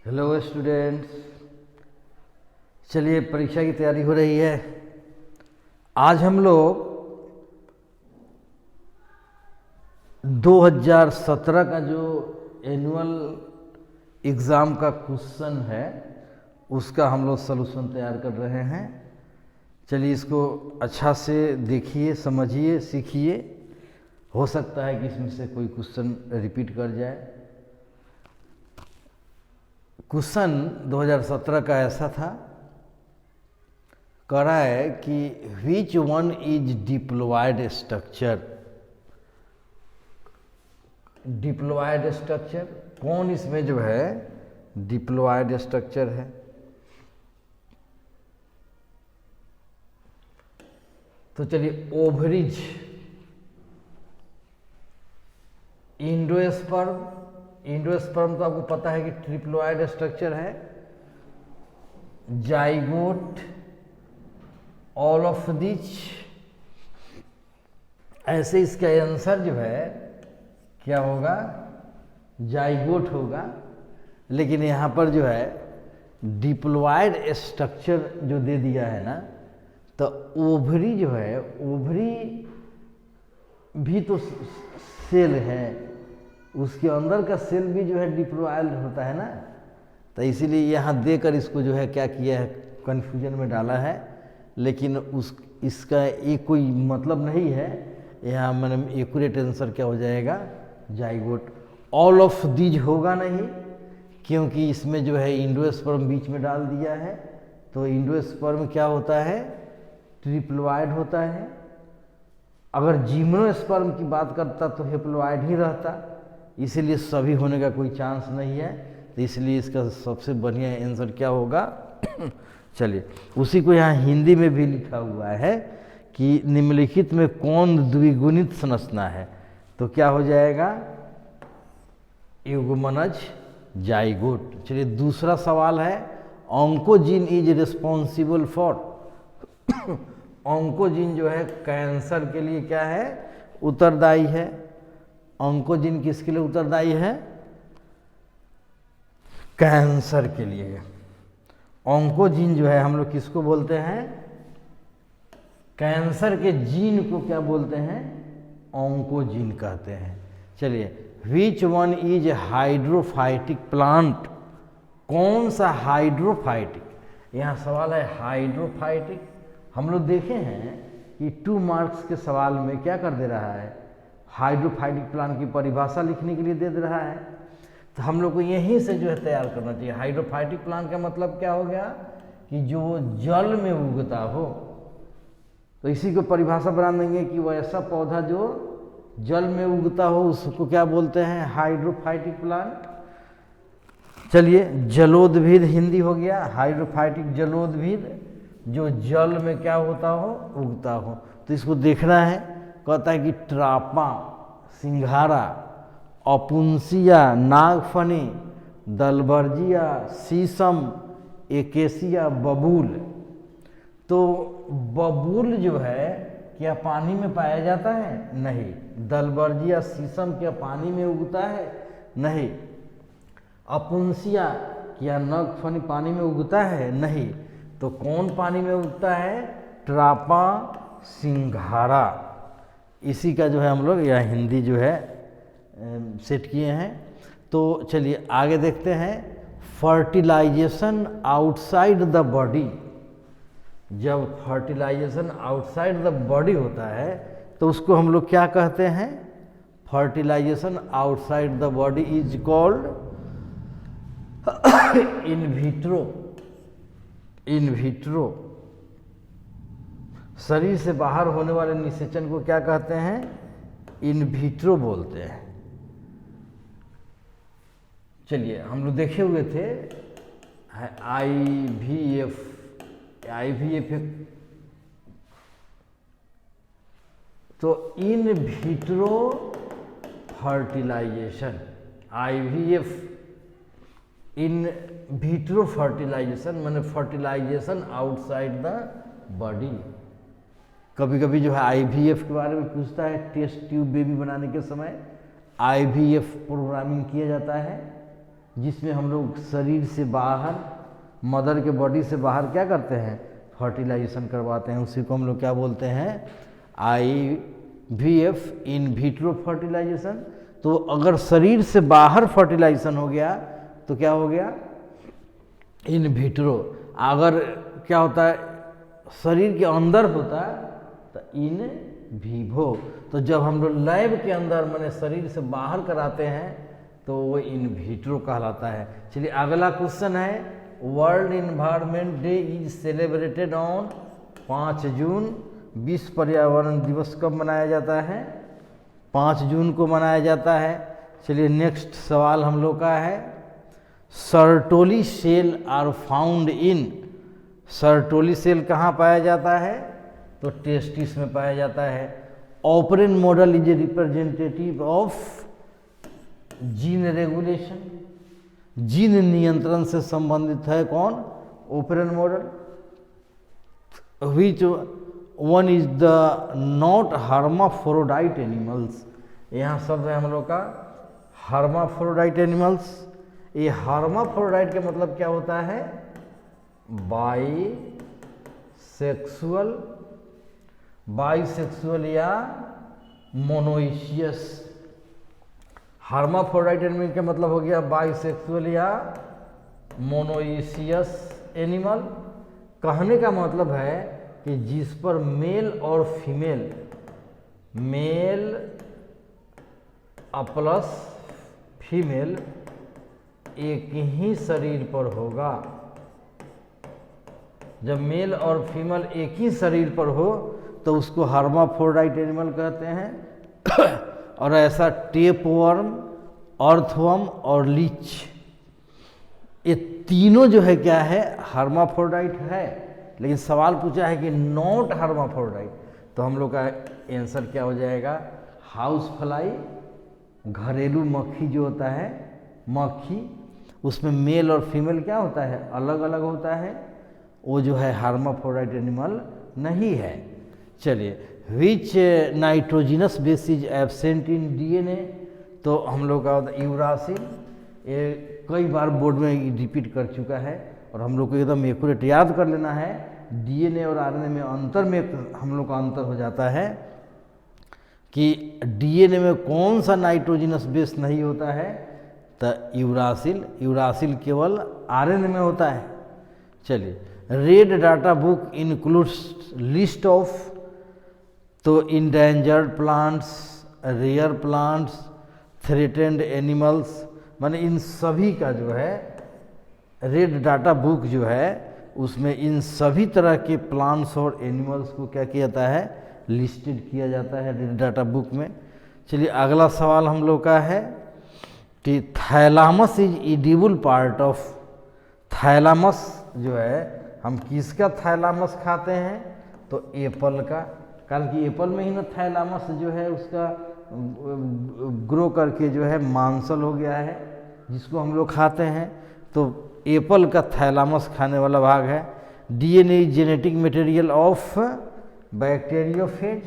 Hello students, चलिए परीक्षा की तैयारी हो रही है। आज हम लोग 2017 का जो एनुअल एग्ज़ाम का क्वेश्चन है उसका हम लोग सलूशन तैयार कर रहे हैं। चलिए इसको अच्छा से देखिए, समझिए, सीखिए। हो सकता है कि इसमें से कोई क्वेश्चन रिपीट कर जाए। क्वेश्चन 2017 का ऐसा था, कह रहा है कि which one is deployed structure. Deployed structure कौन इसमें जो है डिप्लॉयड स्ट्रक्चर है। तो चलिए, ओवरिज, इंडोस्पर्म। इंडोस्पर्म तो आपको पता है कि ट्रिप्लॉयड स्ट्रक्चर है। Zygote, all of which. ऐसे इसका आंसर जो है क्या होगा, जाइगोट होगा। लेकिन यहाँ पर जो है डिप्लॉयड स्ट्रक्चर जो दे दिया है ना, तो ओवरी जो है, ओवरी भी तो सेल है, उसके अंदर का सेल भी जो है डिप्लॉयड होता है ना। तो इसीलिए यहाँ देकर इसको जो है क्या किया है, कन्फ्यूजन में डाला है। लेकिन इसका एक कोई मतलब नहीं है। यहाँ मैंने एक्यूरेट आंसर क्या हो जाएगा, जाइगोट। ऑल ऑफ दीज होगा नहीं, क्योंकि इसमें जो है इंडोस्पर्म बीच में डाल दिया है। तो इंडोस्पर्म क्या होता है, ट्रिप्लॉयड होता है। अगर जिम्नोस्पर्म की बात करता तो हेप्लॉयड ही रहता, इसीलिए सभी होने का कोई चांस नहीं है। तो इसलिए इसका सबसे बढ़िया आंसर क्या होगा चलिए, उसी को यहाँ हिंदी में भी लिखा हुआ है कि निम्नलिखित में कौन द्विगुणित संरचना है। तो क्या हो जाएगा, युग्मनज, जाइगोट। चलिए दूसरा सवाल है, oncogene is responsible for. Oncogene जो है कैंसर के लिए क्या है, उत्तरदायी है। ऑन्कोजीन किसके लिए उत्तरदायी है, कैंसर के लिए। ऑन्कोजीन जो है हम लोग किसको बोलते हैं, कैंसर के जीन को क्या बोलते हैं, ऑन्कोजीन कहते हैं। चलिए, विच वन इज हाइड्रोफाइटिक प्लांट। कौन सा हाइड्रोफाइटिक, यहाँ सवाल है हाइड्रोफाइटिक। हम लोग देखे हैं कि 2 मार्क्स के सवाल में क्या कर दे रहा है, हाइड्रोफाइटिक प्लांट की परिभाषा लिखने के लिए दे रहा है। तो हम लोग को यहीं से जो है तैयार करना चाहिए। हाइड्रोफाइटिक प्लांट का मतलब क्या हो गया कि जो जल में उगता हो। तो इसी को परिभाषा बना देंगे कि वह ऐसा पौधा जो जल में उगता हो उसको क्या बोलते हैं, हाइड्रोफाइटिक प्लांट। चलिए, जलोद्भिद हिंदी हो गया, हाइड्रोफाइटिक जलोद्भिद जो जल में क्या होता हो, उगता हो। तो इसको देखना है। कहता है कि ट्रापा, सिंघारा, अपुंसिया, नागफनी, दलबर्जिया, शीशम, एकेसिया, बबूल। तो बबूल जो है क्या पानी में पाया जाता है, नहीं। दलबर्जिया, शीशम क्या पानी में उगता है, नहीं। अपुंसिया क्या नागफनी पानी में उगता है, नहीं। तो कौन पानी में उगता है, ट्रापा, सिंघारा। इसी का जो है हम लोग यह हिंदी जो है सेट किए हैं। तो चलिए आगे देखते हैं, फर्टिलाइजेशन आउटसाइड द बॉडी। जब फर्टिलाइजेशन आउटसाइड द बॉडी होता है तो उसको हम लोग क्या कहते हैं, fertilisation outside the body is called in vitro. In vitro, शरीर से बाहर होने वाले निषेचन को क्या कहते हैं, इन विट्रो बोलते हैं। चलिए, हम लोग देखे हुए थे IVF। तो in vitro fertilisation, IVF, in vitro fertilisation माने फर्टिलाइजेशन आउटसाइड द बॉडी। कभी कभी जो है IVF के बारे में पूछता है, टेस्ट ट्यूब बेबी बनाने के समय IVF प्रोग्रामिंग किया जाता है। जिसमें हम लोग शरीर से बाहर, मदर के बॉडी से बाहर क्या करते हैं, फर्टिलाइजेशन करवाते हैं, उसी को हम लोग क्या बोलते हैं, IVF, इन विट्रो फर्टिलाइजेशन। तो अगर शरीर से बाहर फर्टिलाइजेशन हो गया तो क्या हो गया, इन विट्रो। अगर क्या होता है, शरीर के अंदर होता है तो इन विवो। तो जब हम लोग लैब के अंदर माने शरीर से बाहर कराते हैं तो वो इन विट्रो कहलाता है। चलिए अगला क्वेश्चन है, world environment day is celebrated on 5 जून। विश्व पर्यावरण दिवस कब मनाया जाता है, 5 जून को मनाया जाता है। चलिए नेक्स्ट सवाल हम लोग का है, Sertoli cell are found in. Sertoli cell कहाँ पाया जाता है, तो टेस्टिस में पाया जाता है। Operon model is a representative of gene regulation. Gene नियंत्रण से संबंधित है कौन, operon model. Which one is the not hermaphrodite animals. यहाँ शब्द है हम लोग का हर्माफ्रोडाइट एनिमल्स। ये हर्माफ्रोडाइट का मतलब क्या होता है, बाइसेक्सुअल या मोनोइशियस। हर्माफ्रोडाइट एनिमल का मतलब हो गया बाइसेक्सुअल या मोनोइशियस एनिमल। कहने का मतलब है कि जिस पर मेल और फीमेल, मेल प्लस फीमेल एक ही शरीर पर होगा। जब मेल और फीमेल एक ही शरीर पर हो तो उसको हर्माफ्रोडाइट एनिमल कहते हैं। और ऐसा टेपवर्म, अर्थवर्म और लीच, ये तीनों जो है क्या है, हर्माफ्रोडाइट है। लेकिन सवाल पूछा है कि नॉट हर्माफ्रोडाइट, तो हम लोग का आंसर क्या हो जाएगा, हाउस फ्लाई, घरेलू मक्खी जो होता है, मक्खी, उसमें मेल और फीमेल क्या होता है, अलग अलग होता है, वो जो है हर्माफ्रोडाइट एनिमल नहीं है। चलिए, which nitrogenous base is absent in DNA, तो हम लोग का यूरासिल। ये कई बार बोर्ड में रिपीट कर चुका है और हम लोग को एकदम एक्यूरेट याद कर लेना है। डीएनए और आरएनए में अंतर में हम लोग का अंतर हो जाता है कि डीएनए में कौन सा नाइट्रोजिनस बेस नहीं होता है, तो यूरासिल केवल आरएनए में होता है। चलिए, red data book includes list of, तो endangered plants, rare plants, threatened animals, माने इन सभी का जो है रेड डाटा बुक जो है उसमें इन सभी तरह के प्लांट्स और एनिमल्स को क्या किया जाता है, लिस्टेड किया जाता है रेड डाटा बुक में। चलिए अगला सवाल हम लोग का है कि thalamus is edible part of. Thalamus जो है, हम किसका थैलामस खाते हैं, तो एप्पल का, कारण कि एप्पल में ही ना थैलामस जो है उसका ग्रो करके जो है मांसल हो गया है, जिसको हम लोग खाते हैं। तो एप्पल का थैलामस खाने वाला भाग है। DNA genetic material of bacteriophage,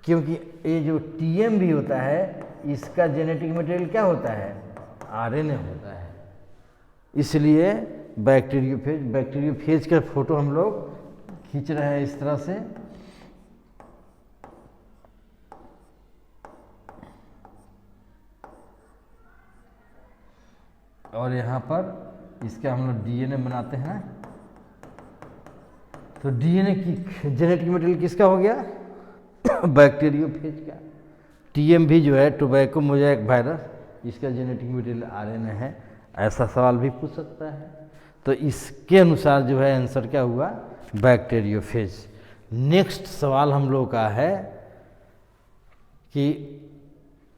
क्योंकि ये जो टीएम भी होता है इसका जेनेटिक मटेरियल क्या होता है, आरएनए होता है। इसलिए बैक्टीरियोफेज का फोटो हम लोग खींच रहे हैं इस तरह से। और यहाँ पर इसका हम लोग डीएनए बनाते हैं। तो डीएनए की जेनेटिक मटेरियल किसका हो गया, बैक्टीरियोफेज का। टीएम भी जो है टोबैको मोजाइक वायरस, इसका जेनेटिक मटेरियल आरएनए है। ऐसा सवाल भी पूछ सकता है। तो इसके अनुसार जो है आंसर क्या हुआ, बैक्टीरियोफेज। नेक्स्ट सवाल हम लोग का है कि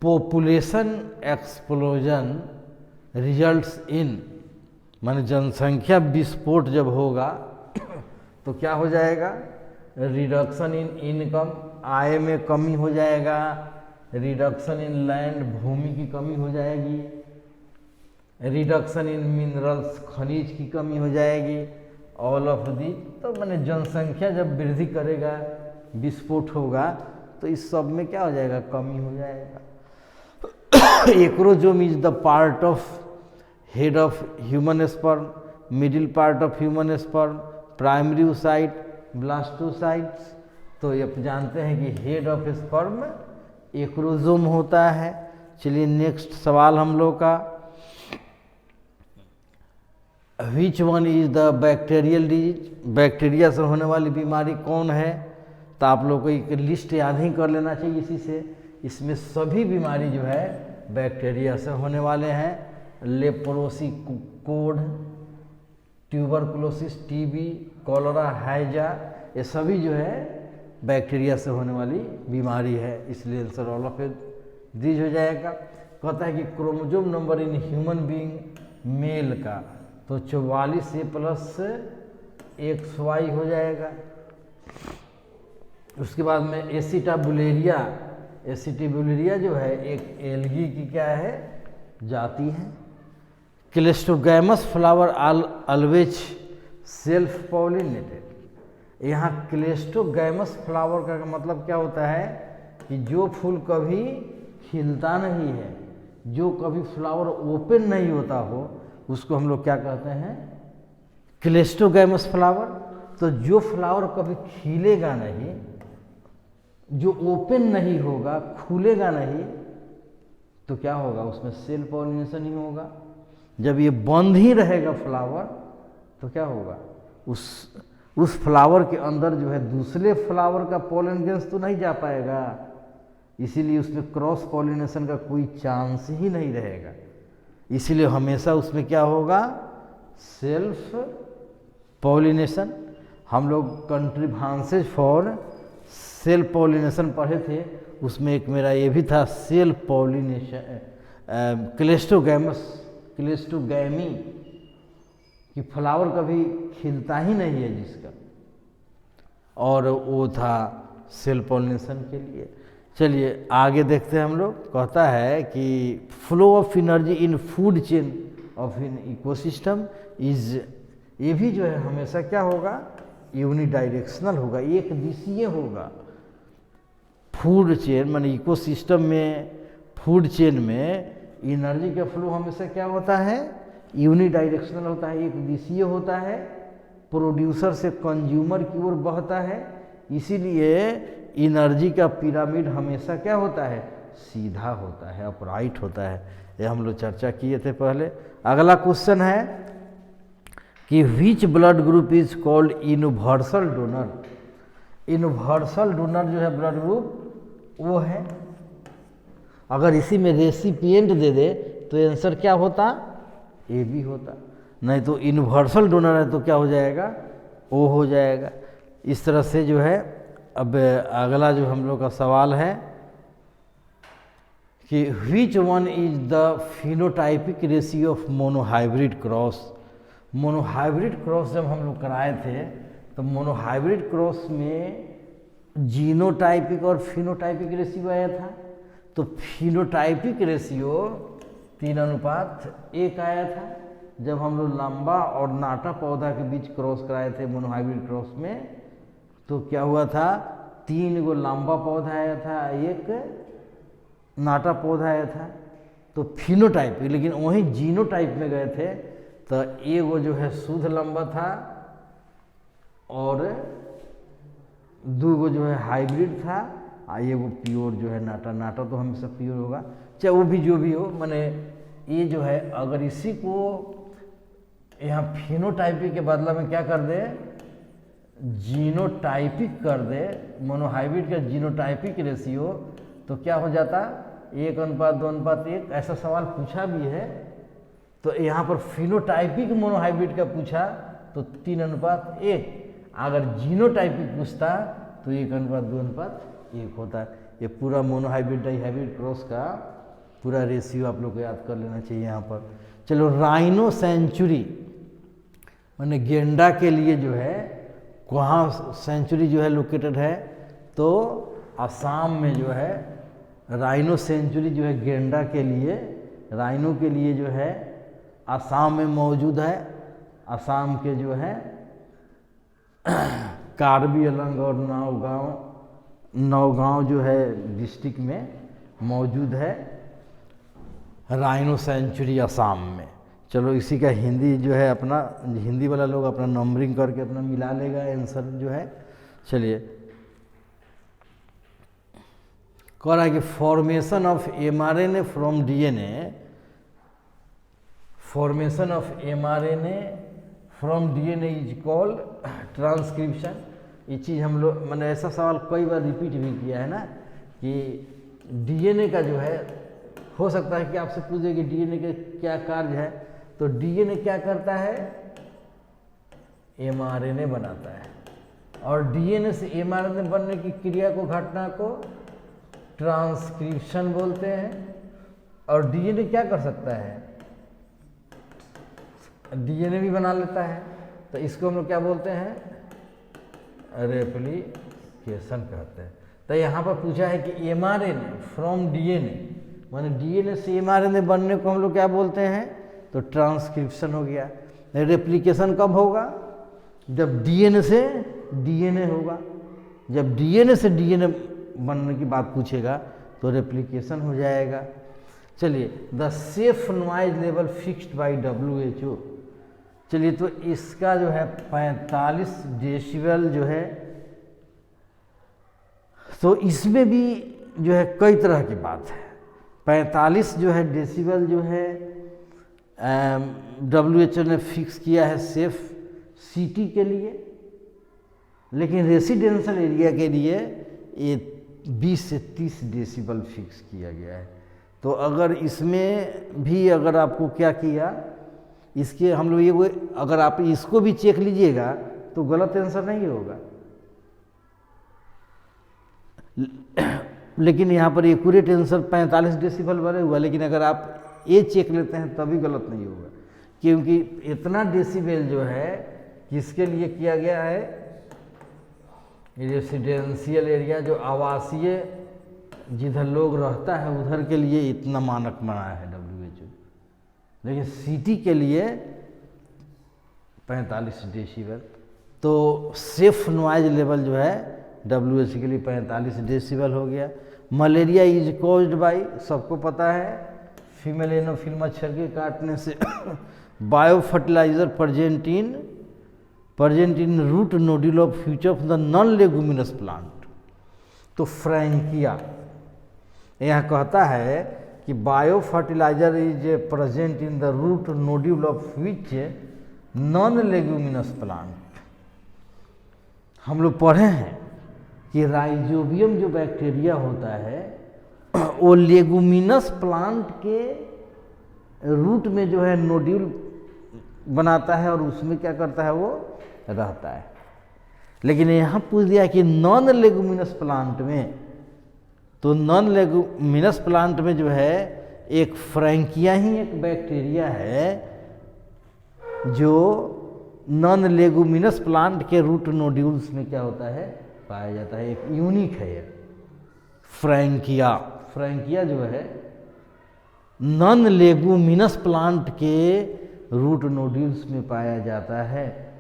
पॉपुलेशन एक्सप्लोजन रिजल्ट्स इन, माने जनसंख्या विस्फोट जब होगा तो क्या हो जाएगा, रिडक्शन इन इनकम, आय में कमी हो जाएगा, रिडक्शन इन लैंड, भूमि की कमी हो जाएगी, रिडक्शन इन मिनरल्स, खनिज की कमी हो जाएगी, ऑल ऑफ दी। तो माने जनसंख्या जब वृद्धि करेगा, विस्फोट होगा, तो इस सब में क्या हो जाएगा, कमी हो जाएगा। Acrosome is the part of head of human sperm, middle part of human sperm, primary oocyte, ब्लास्टोसाइट्स। तो ये आप जानते हैं कि हेड ऑफ स्पर्म एक्रोजोम होता है। चलिए नेक्स्ट सवाल हम लोग का, विच one is the bacterial disease, bacteria से होने वाली बीमारी कौन है? तो आप लोग को एक लिस्ट याद ही कर लेना चाहिए इसी से। इसमें सभी बीमारी जो है बैक्टीरिया से होने वाले हैं। Leprosy code, tuberculosis, TB, cholera, हैजा, ये सभी जो है बैक्टीरिया से होने वाली बीमारी है। इसलिए आंसर ऑल ऑफ दीज हो जाएगा। कहता है कि chromosome number in human being male का तो 44 A प्लस XY हो जाएगा। उसके बाद में एसिटाबुलेरिया, एसिटाबुलेरिया जो है एक एल्गी की क्या है, जाति है। क्लेस्टोगैमस फ्लावर ऑलवेज सेल्फ पॉलिनेटेड। यहाँ क्लेस्टोगैमस फ्लावर का मतलब क्या होता है कि जो फूल कभी खिलता नहीं है, जो कभी फ्लावर ओपन नहीं होता हो, उसको हम लोग क्या कहते हैं, क्लेस्टोगैमस फ्लावर। तो जो फ्लावर कभी खिलेगा नहीं, जो ओपन नहीं होगा, खुलेगा नहीं, तो क्या होगा, उसमें सेल्फ पॉलिनेशन ही होगा। जब ये बंद ही रहेगा फ्लावर तो क्या होगा, उस फ्लावर के अंदर जो है दूसरे फ्लावर का पॉलन गैस तो नहीं जा पाएगा, इसीलिए उसमें क्रॉस पॉलिनेशन का कोई चांस ही नहीं रहेगा। इसीलिए हमेशा उसमें क्या होगा, सेल्फ पॉलिनेशन। हम लोग कंट्रीब्यूशंस फॉर सेल्फ पॉलिनेशन पढ़े थे, उसमें एक मेरा ये भी था सेल्फ पॉलिनेशन, क्लेस्टोगैमी कि फ्लावर कभी खिलता ही नहीं है जिसका, और वो था सेल्फ पॉलिनेशन के लिए। चलिए आगे देखते हैं हम लोग। कहता है कि flow of energy in food chain of in ecosystem is, ये भी जो है हमेशा क्या होगा, यूनिडायरेक्शनल होगा, एक दिशीय होगा। फूड चेन माने इकोसिस्टम में, फूड चेन में एनर्जी का फ्लो हमेशा क्या होता है, यूनिडायरेक्शनल होता है, एक दिशीय होता है, प्रोड्यूसर से कंज्यूमर की ओर बहता है। इसीलिए एनर्जी का पिरामिड हमेशा क्या होता है, सीधा होता है, अपराइट होता है। ये हम लोग चर्चा किए थे पहले। अगला क्वेश्चन है कि which blood group is called universal donor. Universal donor जो है ब्लड ग्रुप वो है, अगर इसी में रेसिपिएंट दे दे तो आंसर क्या होता, ए बी होता। नहीं तो यूनिवर्सल डोनर है तो क्या हो जाएगा, ओ हो जाएगा। इस तरह से जो है। अब अगला जो हम लोग का सवाल है कि which one is the phenotypic ratio of monohybrid cross. Monohybrid cross जब हम लोग कराए थे तो मोनोहाइब्रिड क्रॉस में जीनोटाइपिक और फिनोटाइपिक रेशियो आया था। तो फिनोटाइपिक रेशियो 3:1 आया था जब हम लोग लंबा और नाटा पौधा के बीच क्रॉस कराए थे मोनोहाइब्रिड क्रॉस में। तो क्या हुआ था, 3 गो लंबा पौधा आया था, 1 नाटा पौधा आया था। तो फिनोटाइपिक, लेकिन वहीं जीनोटाइप में गए थे तो एगो जो है शुद्ध लंबा था और 2 गो जो है हाइब्रिड था, और एगो प्योर जो है नाटा। नाटा तो हमेशा प्योर होगा, चाहे वो भी जो भी हो। माने ये जो है अगर इसी को यहाँ फिनोटाइपिक के बदला में क्या कर दे, जीनोटाइपिक कर दे, मोनोहाइब्रिड का जीनोटाइपिक रेशियो, तो क्या हो जाता, 1:2:1। ऐसा सवाल पूछा भी है। तो यहाँ पर फिनोटाइपिक मोनोहाइब्रिड का पूछा तो 3:1। अगर जीनोटाइपिक पूछता तो 1:2:1 होता है। ये पूरा मोनोहाइब्रिड डाईहाइब्रिड क्रॉस का पूरा रेशियो आप लोग को याद कर लेना चाहिए यहाँ पर। चलो राइनो सेंचुरी माने गेंडा के लिए जो है कहाँ सेंचुरी जो है लोकेटेड है, तो असम में जो है राइनो सेंचुरी जो है गेंडा के लिए, राइनो के लिए जो है असम में मौजूद है। असम के जो है कार्बी आंगलंग और नौगांव जो है डिस्ट्रिक्ट में मौजूद है राइनो सेंचुरी असम में। चलो इसी का हिंदी जो है अपना, हिंदी वाला लोग अपना नंबरिंग करके अपना मिला लेगा आंसर जो है। चलिए, कह रहा है कि formation of mRNA from DNA, formation of mRNA from DNA is called transcription. ये चीज़ हम लोग मैंने ऐसा सवाल कई बार रिपीट भी किया है ना कि DNA का जो है, हो सकता है कि आपसे पूछे कि DNA के क्या कार्य है, तो DNA क्या करता है, mRNA बनाता है, और DNA से mRNA बनने की क्रिया को, घटना को ट्रांसक्रिप्शन बोलते हैं। और DNA क्या कर सकता है, DNA भी बना लेता है, तो इसको हम लोग क्या बोलते हैं, रेप्लिकेशन कहते हैं। तो यहाँ पर पूछा है कि mRNA फ्रॉम DNA, माने DNA से mRNA बनने को हम लोग क्या बोलते हैं, तो ट्रांसक्रिप्शन हो गया। रेप्लिकेशन कब होगा, जब DNA से DNA होगा। जब DNA से DNA बनने की बात पूछेगा तो रेप्लिकेशन हो जाएगा। चलिए, the safe noise level fixed by WHO। चलिए, तो इसका जो है 45 डेसिबल जो है, तो इसमें भी जो है कई तरह की बात है। 45 जो है डेसिबल जो है WHO ने फिक्स किया है सेफ सिटी के लिए, लेकिन रेसिडेंशियल एरिया के लिए ये 20 से 30 डेसिबल फिक्स किया गया है। तो अगर इसमें भी अगर आपको क्या किया, इसके हम लोग ये, अगर आप इसको भी चेक लीजिएगा तो गलत आंसर नहीं होगा, लेकिन यहाँ पर एक्यूरेट आंसर 45 डेसिबल बने हुआ, लेकिन अगर आप ये चेक लेते हैं तभी गलत नहीं होगा, क्योंकि इतना डेसिबल जो है किसके लिए किया गया है, रेसिडेंशियल एरिया जो आवासीय जिधर लोग रहता है उधर के लिए इतना मानक बनाया है WHO, लेकिन सिटी के लिए 45 डेसिबल। तो सेफ नॉइज लेवल जो है WHO के लिए 45 डेसिबल हो गया। मलेरिया इज कॉज्ड बाय, सबको पता है, फीमेल एनोफिल मच्छर के काटने से। Bio fertiliser present in root nodule of future of the non leguminous plant. तो फ्रैंकिया यहाँ कहता है कि bio fertiliser is present in the root nodule of which non leguminous plant. हम लोग पढ़े हैं कि राइजोबियम जो बैक्टीरिया होता है वो लेगुमिनस प्लांट के रूट में जो है नोड्यूल बनाता है और उसमें क्या करता है, वो रहता है। लेकिन यहाँ पूछ दिया कि नॉन लेगुमिनस प्लांट में, तो नॉन लेगुमिनस प्लांट में जो है एक फ्रैंकिया ही एक बैक्टीरिया है जो नॉन लेगुमिनस प्लांट के रूट नोड्यूल्स में क्या होता है, पाया जाता है। एक यूनिक है ये फ्रैंकिया। फ्रैंकिया जो है नॉन लेगुमिनस प्लांट के रूट नोड्यूल्स में पाया जाता है।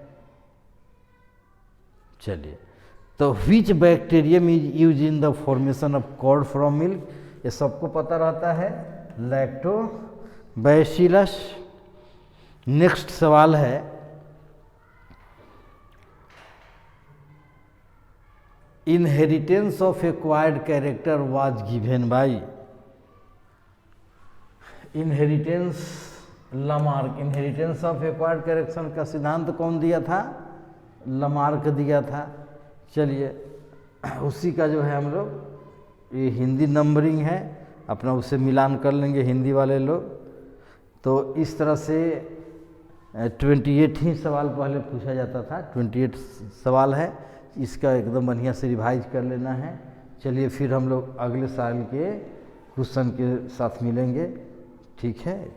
चलिए, तो which bacterium is use in the formation of curd from milk, ये सबको पता रहता है, लैक्टोबैसिलस। नेक्स्ट सवाल है, inheritance of acquired character was given by. Inheritance Lamarck, inheritance of acquired character का सिद्धांत कौन दिया था, लामार्क दिया था। चलिए, उसी का जो है हम लोग ये हिंदी नंबरिंग है, अपना उससे मिलान कर लेंगे हिंदी वाले लोग। तो इस तरह से 28 ही सवाल पहले पूछा जाता था, 28 सवाल है, इसका एकदम बढ़िया से रिवाइज कर लेना है। चलिए, फिर हम लोग अगले साल के क्वेश्चन के साथ मिलेंगे, ठीक है।